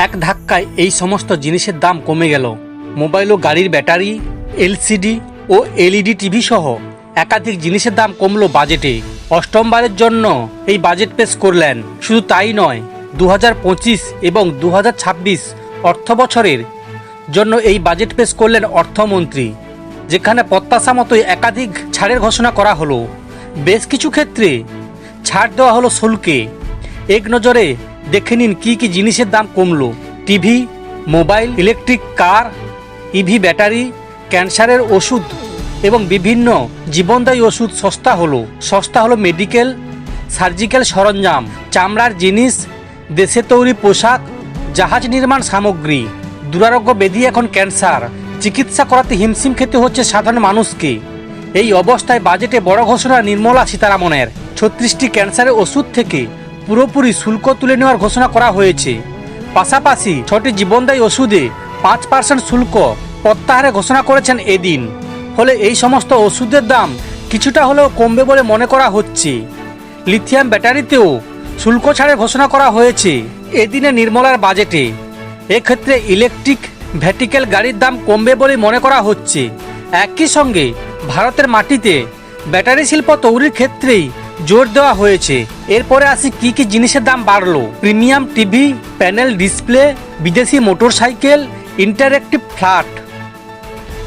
এক ধাক্কায় এই সমস্ত জিনিসের দাম কমে গেল। মোবাইল ও গাড়ির ব্যাটারি, এলসিডি ও এলইডি টিভি সহ একাধিক জিনিসের দাম কমলো বাজেটে। অষ্টমবারের জন্য এই বাজেট পেশ করলেন। শুধু তাই নয়, 2025 এবং 2026 অর্থ বছরের জন্য এই বাজেট পেশ করলেন অর্থমন্ত্রী, যেখানে প্রত্যাশা মতোই একাধিক ছাড়ের ঘোষণা করা হলো। বেশ কিছু ক্ষেত্রে ছাড় দেওয়া হলো শুল্কে। এক নজরে দেখে নিন কী কী জিনিসের দাম কমলো। টিভি, মোবাইল, ইলেকট্রিক কার, ইভি ব্যাটারি, ক্যান্সারের ওষুধ এবং বিভিন্ন জীবনদায়ী ওষুধ সস্তা হলো মেডিকেল, সার্জিক্যাল সরঞ্জাম, চামড়ার জিনিস, দেশে তৈরি পোশাক, জাহাজ নির্মাণ সামগ্রী। দুরারোগ্য ব্যাধি এখন ক্যান্সার, চিকিৎসা করাতে হিমশিম খেতে হচ্ছে সাধারণ মানুষকে। এই অবস্থায় বাজেটে বড় ঘোষণা নির্মলা সীতারামনের। 36টি ক্যান্সারের ওষুধ থেকে পুরোপুরি শুল্ক তুলে নেওয়ার ঘোষণা করা হয়েছে। পাশাপাশি 6টি জীবনদায়ী ওষুধে 5% শুল্ক প্রত্যাহারের ঘোষণা করেছেন এদিন। ফলে এই সমস্ত ওষুধের দাম কিছুটা হলেও কমবে বলে মনে করা হচ্ছে। লিথিয়াম ব্যাটারিতেও শুল্ক ছাড়ের ঘোষণা করা হয়েছে এদিনে নির্মলার বাজেটে। এক্ষেত্রে ইলেকট্রিক ভেহিক্যাল গাড়ির দাম কমবে বলে মনে করা হচ্ছে। একই সঙ্গে ভারতের মাটিতে ব্যাটারি শিল্প তৈরির ক্ষেত্রেই জোর দেওয়া হয়েছে। এরপরে আসি কি কি জিনিসের দাম বাড়লো। প্রিমিয়াম টিভি, প্যানেল ডিসপ্লে, বিদেশি মোটরসাইকেল, ইন্টারঅ্যাক্টিভ ফ্ল্যাট।